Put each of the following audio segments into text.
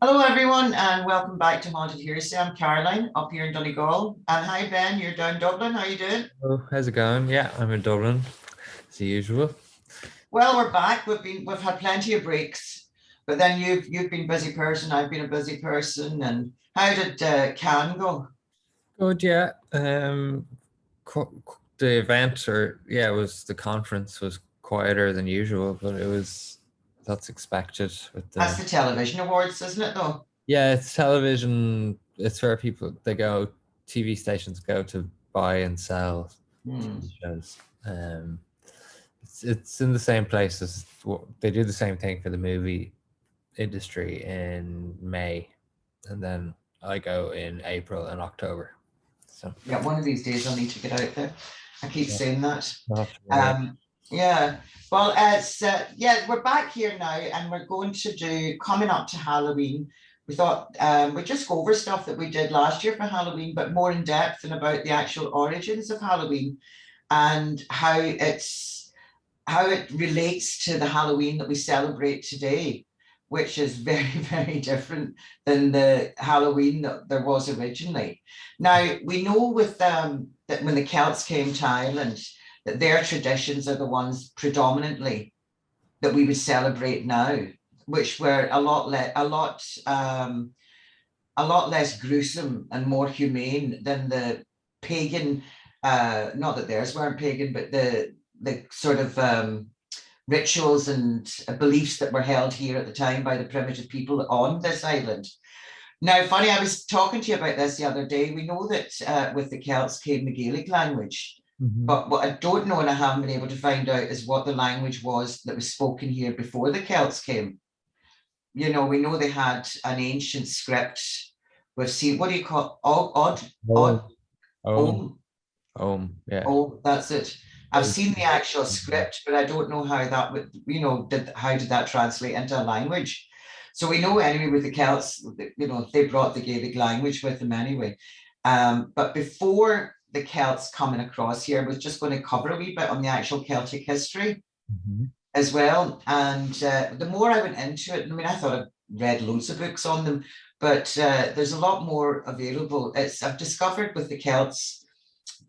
Hello, everyone, and welcome back to Haunted Hearsay. I'm Caroline, up here in Donegal. And hi, Ben, you're down Dublin. How you doing? Oh, how's it going? Yeah, I'm in Dublin, as usual. Well, we're back. We've had plenty of breaks, but then you've been a busy person. I've been a busy person. And how did Cannes go? Good, yeah. The event, or yeah, it was the conference was quieter than usual, but that's expected with That's the the television awards, isn't it? Though. yeah, it's television. It's where TV stations go to buy and sell Hmm. TV shows. It's in the same place as they do the same thing for the movie industry in May, and then I go in April and October. So Yeah, one of these days I'll need to get out there. I keep yeah, saying that. not have to worry. Um, yeah. Well, it's yeah, we're back here now, and we're going to do coming up to Halloween. We thought we'd just go over stuff that we did last year for Halloween, but more in depth and about the actual origins of Halloween and how it relates to the Halloween that we celebrate today, which is very, very different than the Halloween that there was originally. Now, we know with that when the Celts came to Ireland, that their traditions are the ones predominantly that we would celebrate now, which were a lot less gruesome and more humane than the pagan. Not that theirs weren't pagan, but the sort of rituals and beliefs that were held here at the time by the primitive people on this island. Now, funny, I was talking to you about this the other day. We know that with the Celts came the Gaelic language, Hmm. but what I don't know and I haven't been able to find out is what the language was that was spoken here before the Celts came. We know they had an ancient script. We've seen, what do you call Home, odd, home, old, yeah. oh, that's it. I've seen the actual script, but I don't know how that would, how did that translate into a language? So we know anyway with the Celts, they brought the Gaelic language with them anyway. But before the Celts coming across here, I was just going to cover a wee bit on the actual Celtic history Mhm. as well. And the more I went into it, I mean, I thought I'd read loads of books on them, but there's a lot more available. I've discovered with the Celts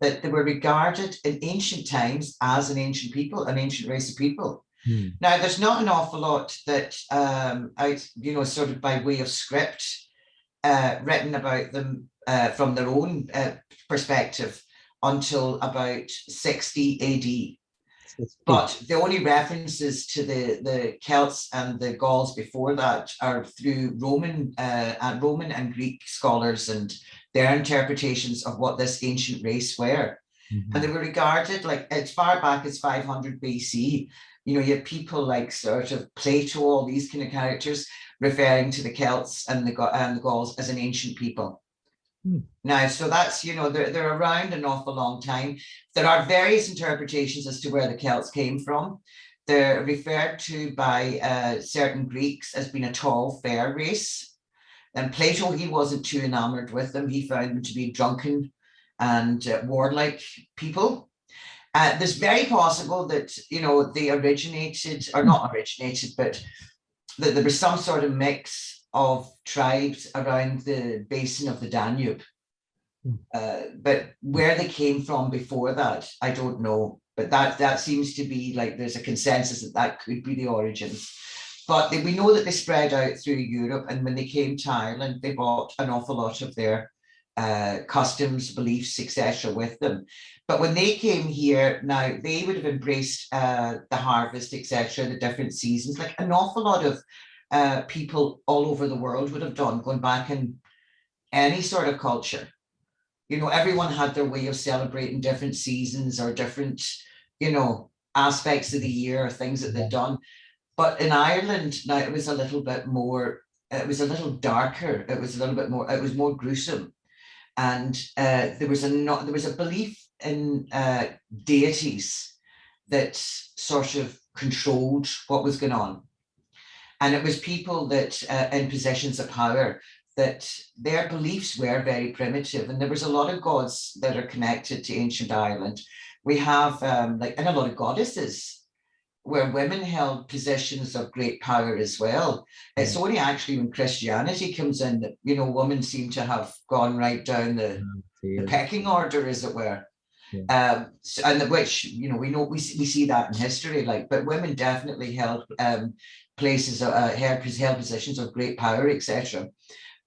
that they were regarded in ancient times as an ancient people, an ancient race of people. Hmm. Now, there's not an awful lot that sort of by way of script written about them from their own perspective until about 60 AD. But the only references to the Celts and the Gauls before that are through Roman and Greek scholars and their interpretations of what this ancient race were. And they Mhm. were regarded like as far back as 500 BC. You had people like sort of Plato, all these kind of characters referring to the Celts and the Gauls as an ancient people. Hmm. Now, so that's, they're around an awful long time. There are various interpretations as to where the Celts came from. They're referred to by certain Greeks as being a tall, fair race. And Plato, he wasn't too enamored with them. He found them to be drunken and warlike people. There's very possible that, they originated, or not originated, but that there was some sort of mix of tribes around the basin of the Danube. But where they came from before that, I don't know. But that seems to be like there's a consensus that that could be the origins. But we know that they spread out through Europe, and when they came to Ireland, they brought an awful lot of their customs, beliefs, etc., with them. But when they came here, now they would have embraced the harvest, etc., the different seasons, like an awful lot of people all over the world would have done, going back in any sort of culture. Everyone had their way of celebrating different seasons or different, aspects of the year or things that they'd done. But in Ireland, now it was a little bit more, it was a little darker. It was a little bit more, it was more gruesome. And there was a belief in deities that sort of controlled what was going on. And it was people that in positions of power that their beliefs were very primitive. And there was a lot of gods that are connected to ancient Ireland. We have and a lot of goddesses. where women held positions of great power as well. It's only actually when Christianity comes in that, you know, women seem to have gone right down the pecking order, as it were. And which, you know, we see that in history, like, but women definitely held places, held positions of great power, etc.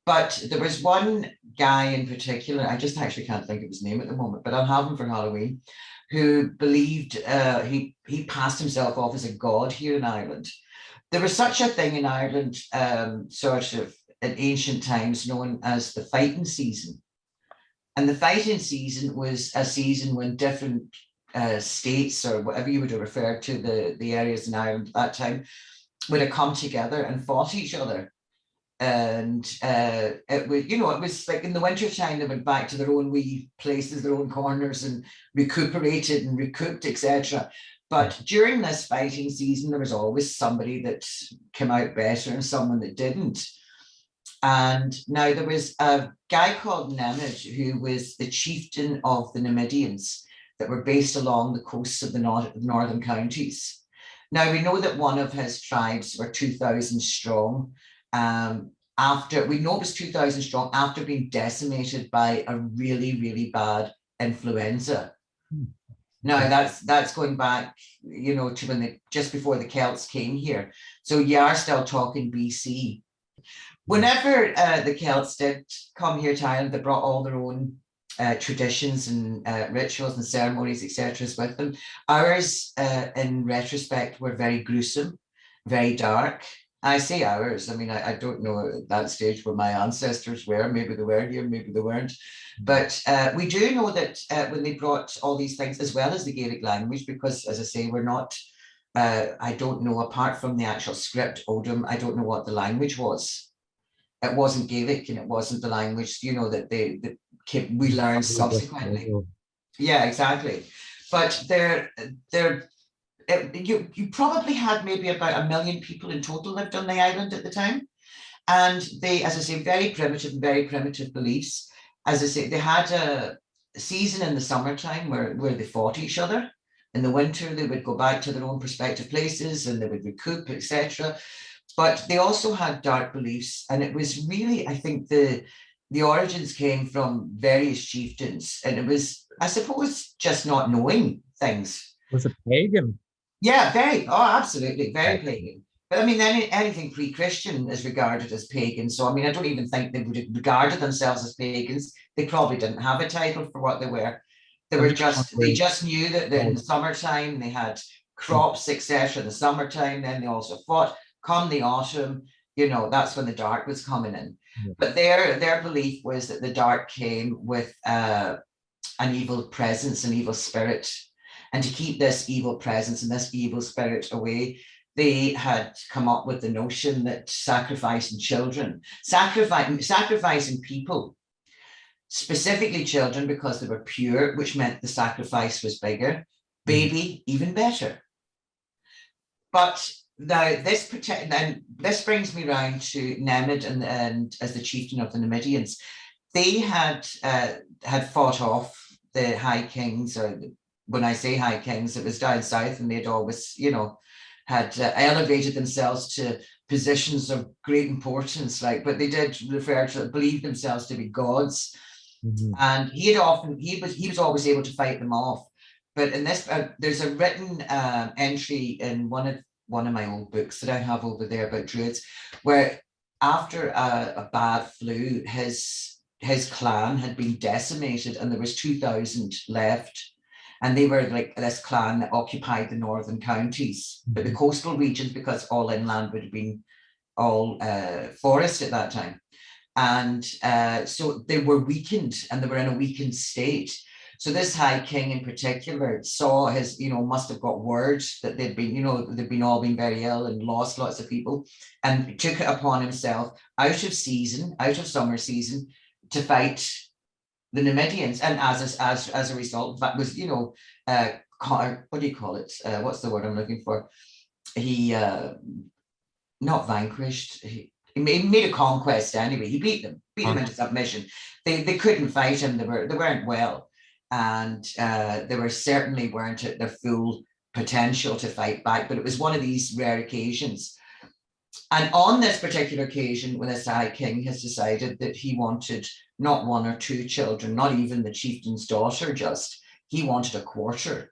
But there was one guy in particular, I just actually can't think of his name at the moment, but I'll have him for Halloween, who believed he passed himself off as a god here in Ireland. There was such a thing in Ireland, sort of in ancient times, known as the fighting season. And the fighting season was a season when different states, or whatever you would have referred to the areas in Ireland at that time, would have come together and fought each other. And it would, you know, it was like in the wintertime, they went back to their own wee places, their own corners, and recuperated and recouped, etc. But during this fighting season, there was always somebody that came out better and someone that didn't. And now there was a guy called Nemid, who was the chieftain of the Numidians that were based along the coasts of the northern counties. Now we know that one of his tribes were 2,000 strong. After we know it was 2,000 strong after being decimated by a really, really bad influenza. Now that's going back, you know, to when just before the Celts came here. So you are still talking BC. Whenever the Celts did come here to Ireland, they brought all their own traditions and rituals and ceremonies, etc. with them. Ours, in retrospect, were very gruesome, very dark. I say ours, I mean, I don't know at that stage where my ancestors were. Maybe they were here, maybe they weren't. But we do know that when they brought all these things, as well as the Gaelic language, because, as I say, we're not, I don't know, apart from the actual script, Odom, I don't know what the language was. It wasn't Gaelic, and it wasn't the language, you know, that we learned subsequently. Yeah, exactly. But you probably had maybe about 1 million people in total lived on the island at the time. And they, as I say, very primitive beliefs. As I say, they had a season in the summertime where they fought each other. In the winter, they would go back to their own prospective places and they would recoup, etc. But they also had dark beliefs, and it was really, I think, the origins came from various chieftains, and it was, I suppose, just not knowing things. Was it pagan? Yeah, absolutely, very pagan. But I mean, anything pre-Christian is regarded as pagan. So I mean, I don't even think they would have regarded themselves as pagans. They probably didn't have a title for what they were. They just knew that in the summertime they had crops, etc. In the summertime, then they also fought. Come the autumn, you know, that's when the dark was coming in. But their belief was that the dark came with an evil presence, an evil spirit. And to keep this evil presence and this evil spirit away, they had come up with the notion that sacrificing children, sacrificing people, specifically children, because they were pure, which meant the sacrifice was bigger, baby, even better. But now this brings me round to Nemid and as the chieftain of the Numidians. They had fought off the high kings, or when I say high kings, it was down south, and they'd always, you know, had elevated themselves to positions of great importance, like, but they did believe themselves to be gods. And he was always able to fight them off. But in this, there's a written entry in one of my old books that I have over there about druids, where after a bad flu, his clan had been decimated, and there was 2,000 left. And they were like this clan that occupied the northern counties, but the coastal regions, because all inland would have been all forest at that time. And so they were weakened, and they were in a weakened state. So this high king in particular saw his, you know, must have got word that they'd been, you know, they'd been all been very ill and lost lots of people, and took it upon himself out of summer season, to fight the Numidians. And as a result, that was, you know, what do you call it? What's the word I'm looking for? He not vanquished. He made a conquest anyway. He beat them into submission. They couldn't fight him. They weren't well, and they were certainly weren't at their full potential to fight back, but it was one of these rare occasions. And on this particular occasion, when the High King has decided that he wanted not one or two children, not even the chieftain's daughter, just, he wanted a quarter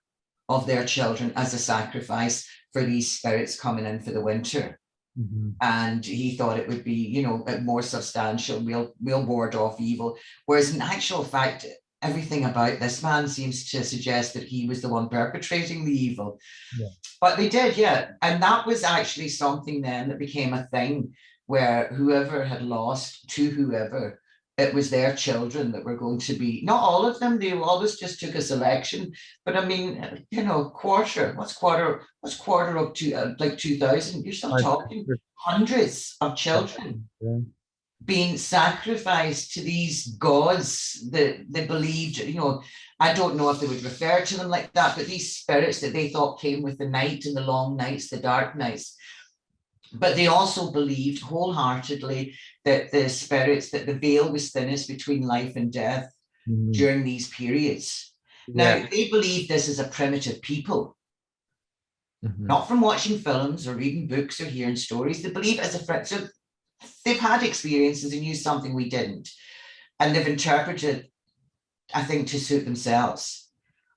of their children as a sacrifice for these spirits coming in for the winter. Mm-hmm. And he thought it would be, you know, more substantial. We'll ward off evil. Whereas in actual fact, everything about this man seems to suggest that he was the one perpetrating the evil. Yeah. But they did, yeah. And that was actually something then that became a thing where whoever had lost to whoever, it was their children that were going to be, not all of them, they always just took a selection. But I mean, you know, what's quarter up to like 2000? You're still talking hundreds of children being sacrificed to these gods that they believed, you know, I don't know if they would refer to them like that, but these spirits that they thought came with the night and the long nights, the dark nights. But they also believed wholeheartedly that the spirits, that the veil was thinnest between life and death during these periods. Now, they believe this is a primitive people, not from watching films or reading books or hearing stories. They believe as a so they've had experiences and knew something we didn't. And they've interpreted, I think, to suit themselves,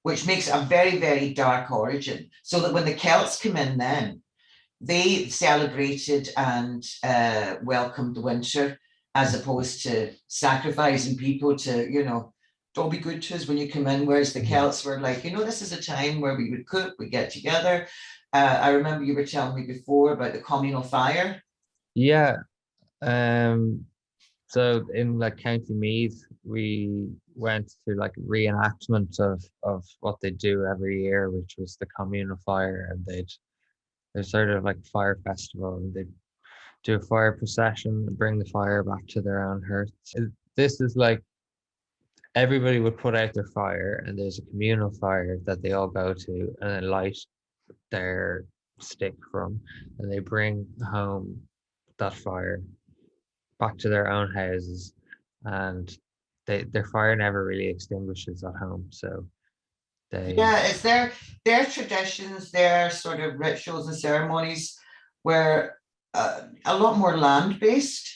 which makes a very, very dark origin. So that when the Celts come in then, they celebrated and welcomed the winter as opposed to sacrificing people to, you know, don't be good to us when you come in. Whereas the Celts were like, you know, this is a time where we would cook, we get together. I remember you were telling me before about the communal fire. Yeah. So in like County Meath, we went to like reenactment of what they do every year, which was the communal fire, and they're sort of like fire festival, and they do a fire procession and bring the fire back to their own hearths. This is like everybody would put out their fire, and there's a communal fire that they all go to and then light their stick from, and they bring home that fire back to their own houses, and their fire never really extinguishes at home. So it's their traditions, their sort of rituals and ceremonies were a lot more land-based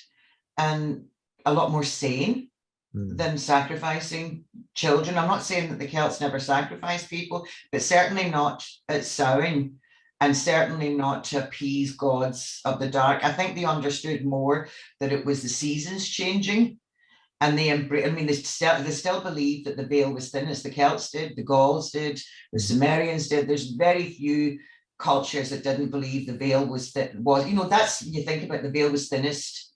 and a lot more sane than sacrificing children. I'm not saying that the Celts never sacrificed people, but certainly not at Samhain, and certainly not to appease gods of the dark. I think they understood more that it was the seasons changing, and they still believed that the veil was thinnest. The Celts did, the Gauls did, the Sumerians did. There's very few cultures that didn't believe the veil was that's, you think about the veil was thinnest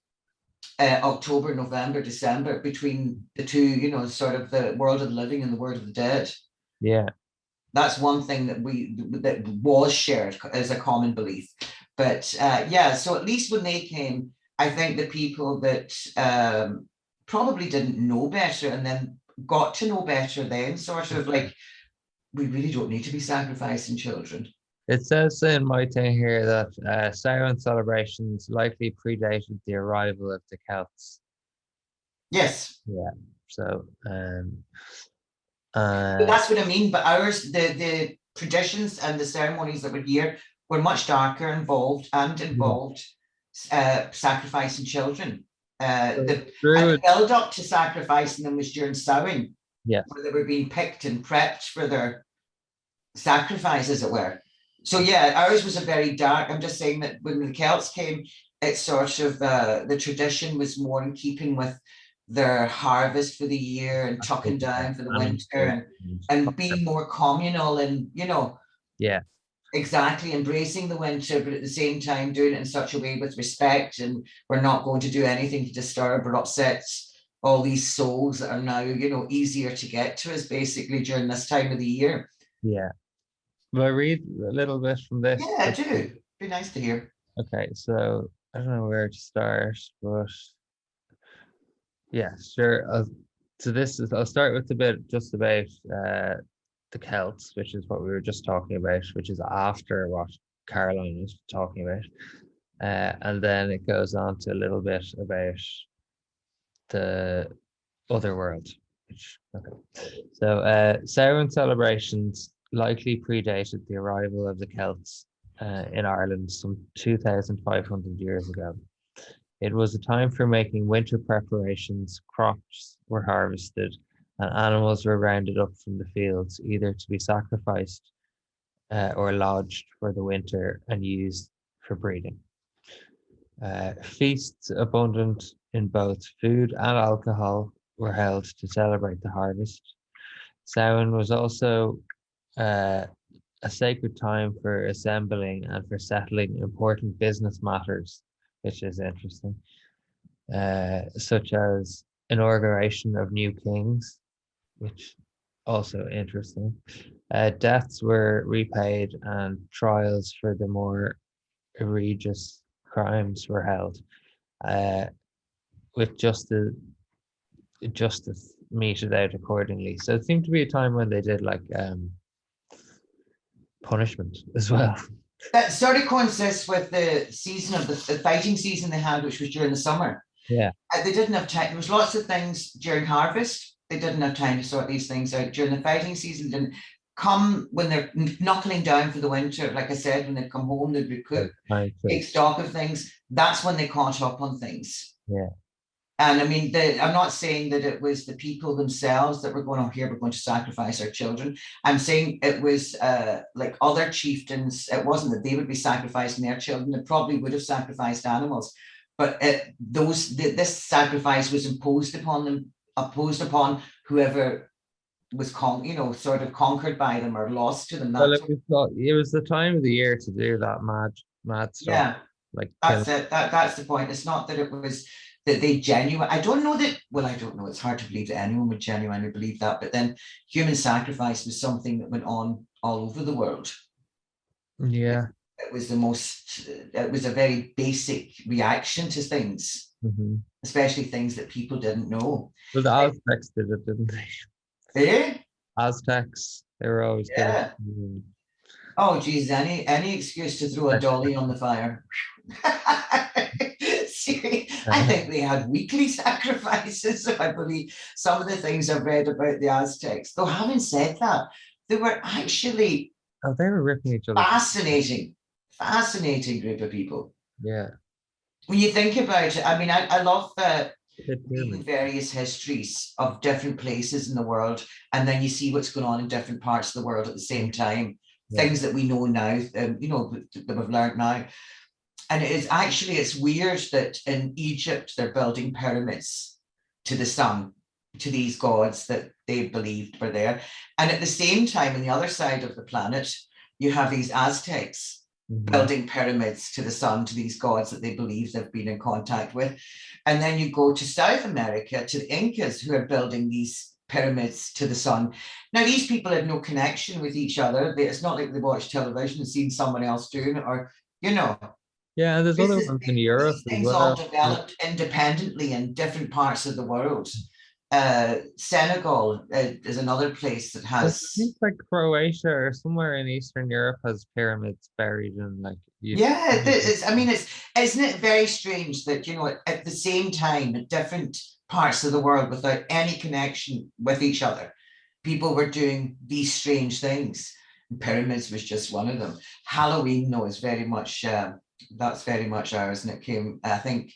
October, November, December, between the two, you know, sort of the world of the living and the world of the dead. Yeah. That's one thing that was shared as a common belief. But so at least when they came, I think the people that probably didn't know better and then got to know better then sort of like, we really don't need to be sacrificing children. It says in my thing here that Samhain celebrations likely predated the arrival of the Celts. Yes. Yeah. So but that's what I mean. But ours, the traditions and the ceremonies that were here were much darker, involved sacrificing children. The build up to sacrificing them was during Samhain, where they were being picked and prepped for their sacrifice, as it were. So ours was a very dark. I'm just saying that when the Celts came, it's sort of the tradition was more in keeping with their harvest for the year and tucking down for the winter and being more communal and, you know, exactly embracing the winter, but at the same time doing it in such a way with respect, and we're not going to do anything to disturb or upset all these souls that are now, you know, easier to get to us basically during this time of the year. Yeah. Will I read a little bit from this? Yeah, I do. It'd be nice to hear. Okay, so I don't know where to start, but yeah, sure. I'll start with a bit just about the Celts, which is what we were just talking about, which is after what Caroline was talking about. And then it goes on to a little bit about the other world. So Samhain celebrations likely predated the arrival of the Celts in Ireland some 2,500 years ago. It was a time for making winter preparations, crops were harvested, and animals were rounded up from the fields, either to be sacrificed or lodged for the winter and used for breeding. Feasts abundant in both food and alcohol were held to celebrate the harvest. Samhain was also a sacred time for assembling and for settling important business matters, which is interesting, such as inauguration of new kings, which also interesting. Deaths were repaid and trials for the more egregious crimes were held, with justice meted out accordingly. So it seemed to be a time when they did like punishment as well. That sort of coincides with the season of the fighting season they had, which was during the summer. Yeah. They didn't have time. There was lots of things during harvest. They didn't have time to sort these things out during the fighting season. Didn't come when they're knuckling down for the winter. Like I said, when they'd come home, they'd recoup, take stock of things. That's when they caught up on things. Yeah. And I mean, I'm not saying that it was the people themselves that were going, oh, here, we're going to sacrifice our children. I'm saying it was like other chieftains. It wasn't that they would be sacrificing their children. They probably would have sacrificed animals. But this sacrifice was imposed upon them, opposed upon whoever was sort of conquered by them or lost to them. Well, it was the time of the year to do that mad stuff. Yeah, like that's it. That's the point. It's not that it was that they genuine. I don't know that. Well, I don't know. It's hard to believe that anyone would genuinely believe that. But then, human sacrifice was something that went on all over the world. Yeah. It was it was a very basic reaction to things, especially things that people didn't know. Well, the Aztecs did it, didn't they? Eh? Aztecs, they were always yeah. Oh, geez, any excuse to throw a dolly on the fire. I think they had weekly sacrifices. I believe some of the things I've read about the Aztecs. Though having said that, they were actually they were ripping each other. Fascinating group of people. Yeah. When you think about it, I mean, I love reading various histories of different places in the world, and then you see what's going on in different parts of the world at the same time. Yeah. Things that we know now, that we've learned now. And it's weird that in Egypt, they're building pyramids to the sun, to these gods that they believed were there. And at the same time, on the other side of the planet, you have these Aztecs building pyramids to the sun, to these gods that they believe they've been in contact with. And then you go to South America, to the Incas, who are building these pyramids to the sun. Now, these people had no connection with each other. It's not like they watched television and seen someone else doing it, or, Yeah, there's other ones in Europe as well. Things all developed independently in different parts of the world. Senegal is another place that has. It seems like Croatia or somewhere in Eastern Europe has pyramids buried in Yeah, isn't it very strange that at the same time in different parts of the world without any connection with each other, people were doing these strange things. And pyramids was just one of them. Halloween, though, is very much that's very much ours, and it came, I think.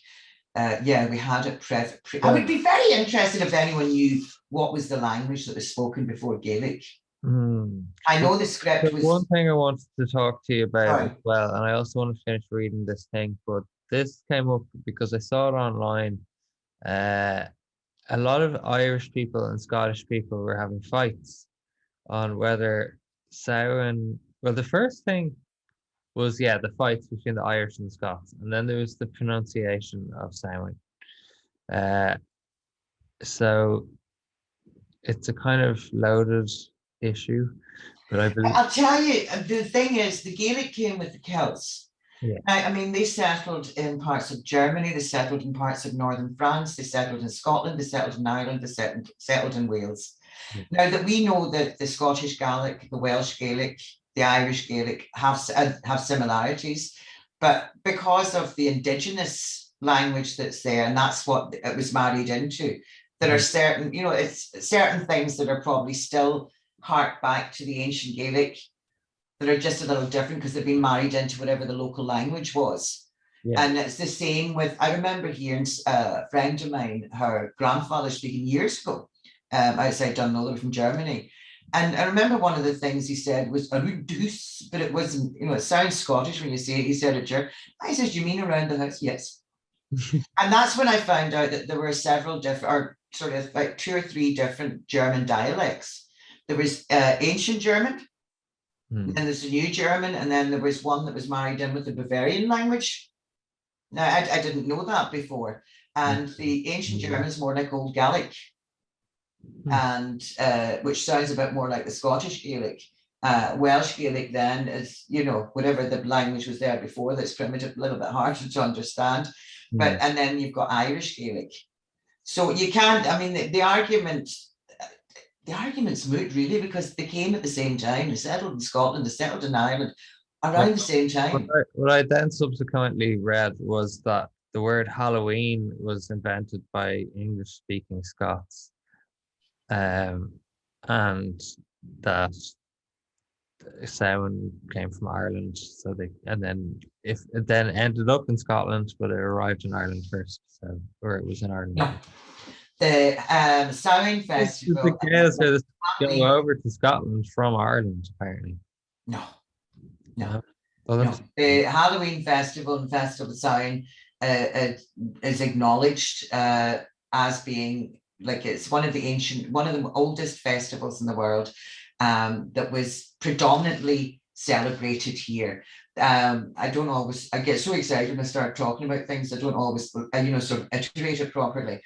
We had it. I would be very interested if anyone knew what was the language that was spoken before Gaelic. I know the script was. One thing I wanted to talk to you about as well, and I also want to finish reading this thing, but this came up because I saw it online. A lot of Irish people and Scottish people were having fights on whether Samhain. Well, the first thing was the fights between the Irish and the Scots, and then there was the pronunciation of Samhain. So it's a kind of loaded issue, but I believe I'll tell you, the thing is, the Gaelic came with the Celts. Yeah. Now, I mean, they settled in parts of Germany, they settled in parts of northern France, they settled in Scotland, they settled in Ireland, they settled in Wales. Yeah. Now that we know that the Scottish Gaelic, the Welsh Gaelic, the Irish Gaelic have similarities, but because of the indigenous language that's there, and that's what it was married into, there are certain, it's certain things that are probably still hark back to the ancient Gaelic that are just a little different because they've been married into whatever the local language was. Yeah. And it's the same with, I remember hearing a friend of mine, her grandfather speaking years ago, outside Dunlow from Germany. And I remember one of the things he said was a reduce, but it wasn't, it sounds Scottish when you say it. He said it, I says, you mean around the house? Yes. And that's when I found out that there were several different, or sort of like 2 or 3 different German dialects. There was ancient German, and then there's a new German, and then there was one that was married in with the Bavarian language. Now, I didn't know that before. And the ancient German is more like Old Gaelic, and which sounds a bit more like the Scottish Gaelic. Welsh Gaelic then is, whatever the language was there before, that's primitive, a little bit harder to understand. But and then you've got Irish Gaelic. So you can't, I mean, the argument's moot really, because they came at the same time. They settled in Scotland, they settled in Ireland around the same time. What I then subsequently read was that the word Halloween was invented by English-speaking Scots, and that Samhain came from Ireland. So it then ended up in Scotland, but it arrived in Ireland first, or it was in Ireland. No. The Samhain festival. The chaos is go over to Scotland from Ireland, apparently. No. No. The Halloween festival and Festival of Samhain is acknowledged as being like, it's one of the oldest festivals in the world, that was predominantly celebrated here. I don't always, I get so excited when I start talking about things, I don't always, sort of iterate it properly.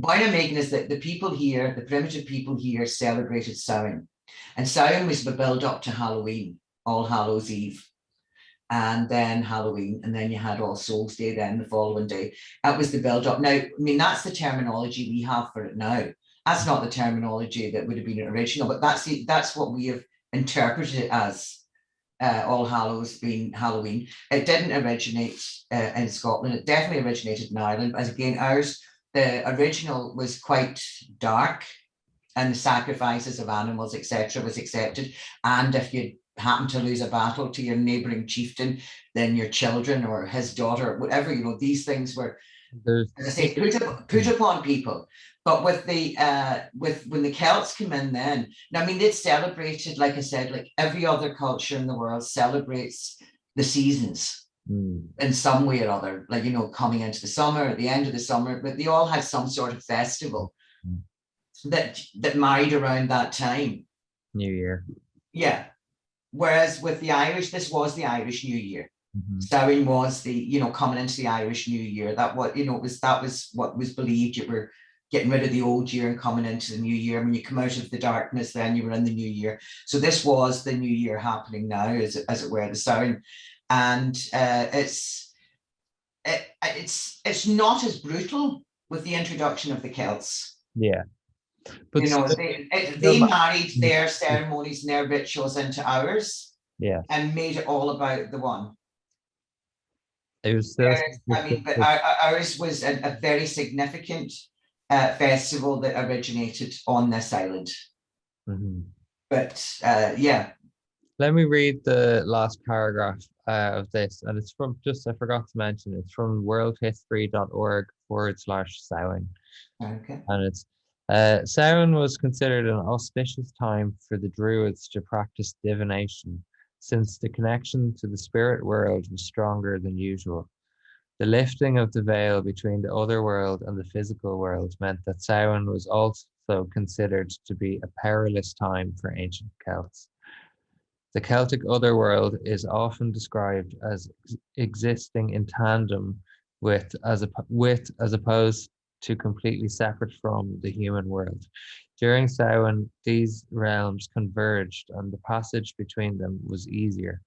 Point I'm making is that the people here, the primitive people here, celebrated Samhain. And Samhain was the build up to Halloween, All Hallows Eve, and then Halloween, and then you had All Souls Day then the following day. That was the build up. Now, I mean, that's the terminology we have for it now. That's not the terminology that would have been original, but that's what we have interpreted it as. All Hallows being Halloween. It didn't originate in Scotland. It definitely originated in Ireland. As again, the original was quite dark, and the sacrifices of animals, etc., was accepted. And if you happen to lose a battle to your neighboring chieftain, then your children or his daughter, whatever, these things were, as I say, put upon people. But with when the Celts come in then, I mean, they'd celebrated, like I said, like every other culture in the world celebrates the seasons in some way or other, like, coming into the summer, at the end of the summer, but they all had some sort of festival that married around that time. New Year. Yeah. Whereas with the Irish, this was the Irish New Year. Samhain was the, coming into the Irish New Year. That was what was believed. You were getting rid of the old year and coming into the new year. When you come out of the darkness, then you were in the new year. So this was the new year happening now, as it were, the Samhain. And it's not as brutal with the introduction of the Celts. Yeah. But they married their ceremonies and their rituals into ours, and made it all about the one. It was still, but ours was a very significant festival that originated on this island. But let me read the last paragraph of this, and it's from, I forgot to mention, it's from worldhistory.org/Samhain. Okay. And it's Samhain was considered an auspicious time for the Druids to practice divination, since the connection to the spirit world was stronger than usual. The lifting of the veil between the other world and the physical world meant that Samhain was also considered to be a perilous time for ancient Celts. The Celtic otherworld is often described as existing in tandem with, as opposed to completely separate from, the human world. During Samhain, these realms converged, and the passage between them was easier.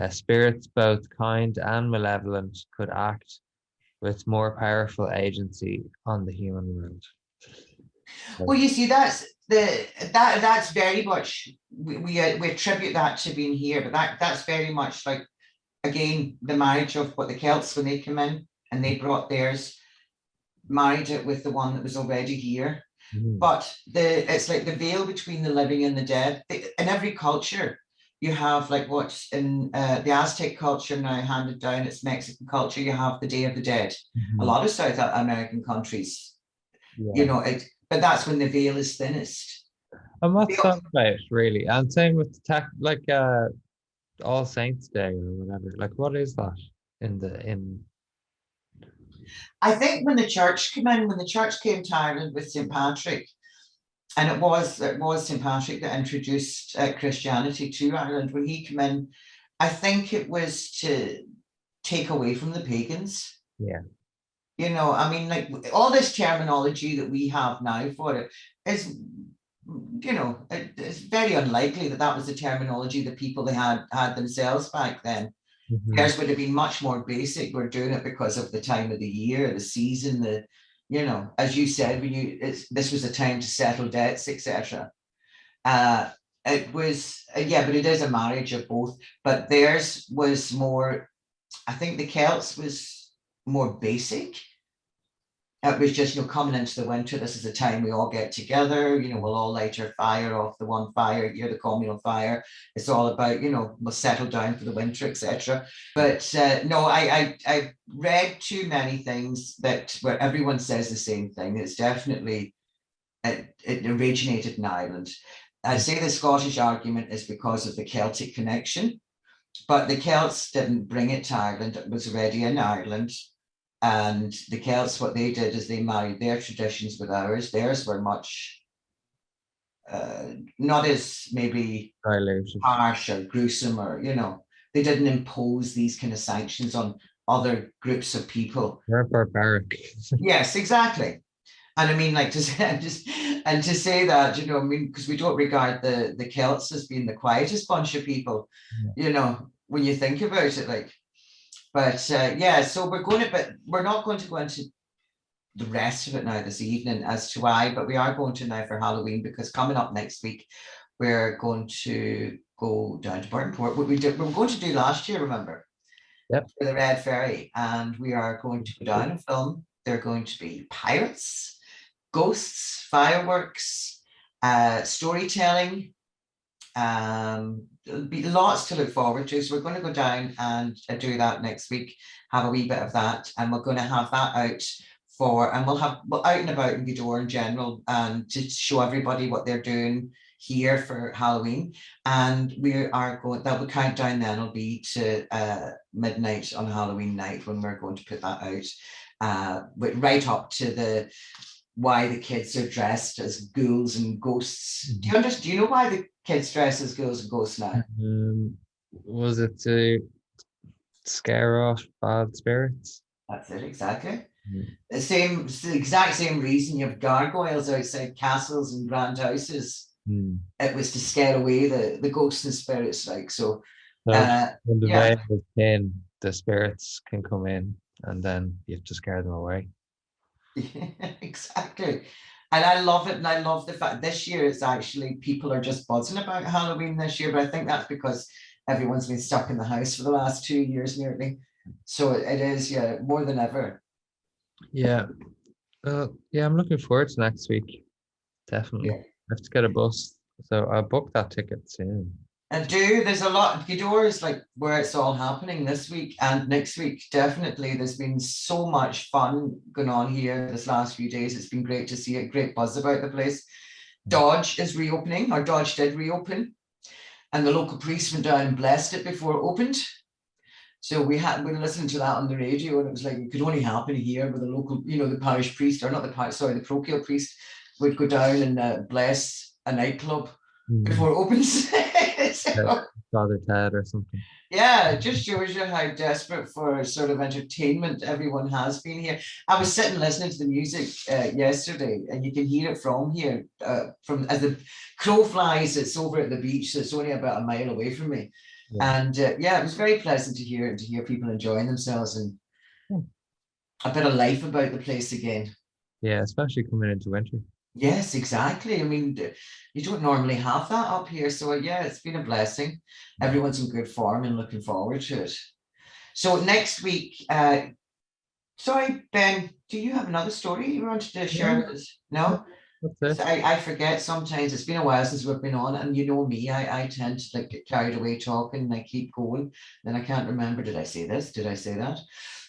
Spirits, both kind and malevolent, could act with more powerful agency on the human world. Well, you see, that's very much, we attribute that to being here, but that's very much like, again, the marriage of what the Celts, when they came in and they brought theirs, married it with the one that was already here. But it's like the veil between the living and the dead. In every culture, you have like what's in the Aztec culture now handed down, it's Mexican culture, you have the Day of the Dead. A lot of South American countries, you Yeah. know, but that's when the veil is thinnest. And what's that about, really? And same with the like All Saints Day or whatever. Like, what is that in? I think when the church came in, when the church came to Ireland with St. Patrick, and it was St. Patrick that introduced Christianity to Ireland. When he came in, I think it was to take away from the pagans. Yeah. You know, I mean, like all this terminology that we have now for it is, you know, it's very unlikely that that was the terminology that people they had themselves back then. Theirs would have been much more basic. We're doing it because of the time of the year, the season, you know, as you said, this was a time to settle debts, etc. It was, yeah, but it is a marriage of both. But theirs was more, I think the Celts was more basic. It was just, you know, coming into the winter, this is the time we all get together, you know, we'll all light our fire off the one fire here, the communal fire. It's all about, you know, we'll settle down for the winter, etc. But no, I read too many things where everyone says the same thing. It's definitely, it originated in Ireland. I'd say the Scottish argument is because of the Celtic connection, but the Celts didn't bring it to Ireland. It was already in Ireland. And the Celts, what they did is they married their traditions with ours. Theirs were much not as maybe harsh or gruesome, or, you know, they didn't impose these kind of sanctions on other groups of people. They're barbaric. Yes, exactly. And I mean, like to say, to say that, you know, I mean, because we don't regard the Celts as being the quietest bunch of people, you know, when you think about it, like. But yeah, so we're not going to go into the rest of it now this evening as to why, but we are going to now for Halloween, because coming up next week, we're going to go down to Burtonport. What we were going to do last year, remember? Yep. For the Red Ferry, and we are going to go down and film. There are going to be pirates, ghosts, fireworks, storytelling. There'll be lots to look forward to. So we're going to go down and do that next week, have a wee bit of that, and we're going to have that out and we'll out and about in Gweedore in general, and to show everybody what they're doing here for Halloween. And we are going, that will count down then, will be to midnight on Halloween night when we're going to put that out, right up to why the kids are dressed as ghouls and ghosts. Do you know why the kids dress as ghouls and ghosts now? Was it to scare off bad spirits? That's it, exactly. It's the exact same reason you have gargoyles outside castles and grand houses. It was to scare away the ghosts and spirits, like so. When the veil is thin, the spirits can come in, and then you have to scare them away. Yeah, exactly. And I love it. And I love the fact this year it's actually, people are just buzzing about Halloween this year, but I think that's because everyone's been stuck in the house for the last 2 years nearly. So it is, yeah, more than ever. Yeah. Yeah, I'm looking forward to next week. Definitely. Yeah. I have to get a bus. So I'll book that ticket soon. And there's a lot. Gweedore is like where it's all happening this week and next week. Definitely, there's been so much fun going on here this last few days. It's been great to see it. Great buzz about the place. Dodge is reopening, or Dodge did reopen, and the local priest went down and blessed it before it opened. So we were listening to that on the radio, and it was like it could only happen here with the local, you know, the parish priest, or not the parish, sorry, the parochial priest would go down and bless a nightclub before it opens. So, Father Ted or something. Yeah, it just shows you how desperate for sort of entertainment everyone has been here. I was sitting listening to the music yesterday, and you can hear it from here. From as the crow flies, it's over at the beach, so it's only about a mile away from me. Yeah. And yeah, it was very pleasant to hear it, to hear people enjoying themselves and a bit of life about the place again. Yeah, especially coming into winter. Yes, exactly. I mean, you don't normally have that up here. So yeah, it's been a blessing. Everyone's in good form and looking forward to it. So next week, sorry, Ben, do you have another story you wanted to share with us? No? That's So it. I forget sometimes. It's been a while since we've been on, and you know me, I tend to like get carried away talking and I keep going. Then I can't remember, did I say this? Did I say that?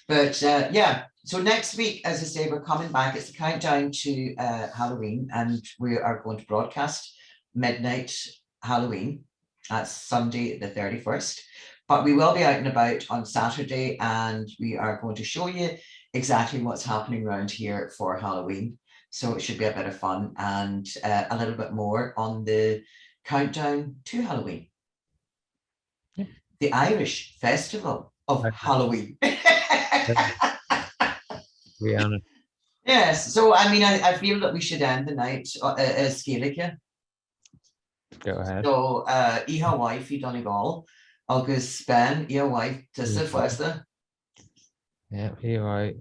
But yeah, so next week, as I say, we're coming back. It's the countdown to Halloween, and we are going to broadcast midnight Halloween. That's Sunday, the 31st. But we will be out and about on Saturday, and we are going to show you exactly what's happening around here for Halloween. So it should be a bit of fun and a little bit more on the countdown to Halloween, Yeah. the Irish festival of Okay. Halloween. To be honest. Yes, so I mean, I feel that we should end the night as Gaelic. Go ahead. So, Iha wife, I Donegal, August Ben, Iha wife, Tissa Yeah. Fwesta. Yeah, you're right.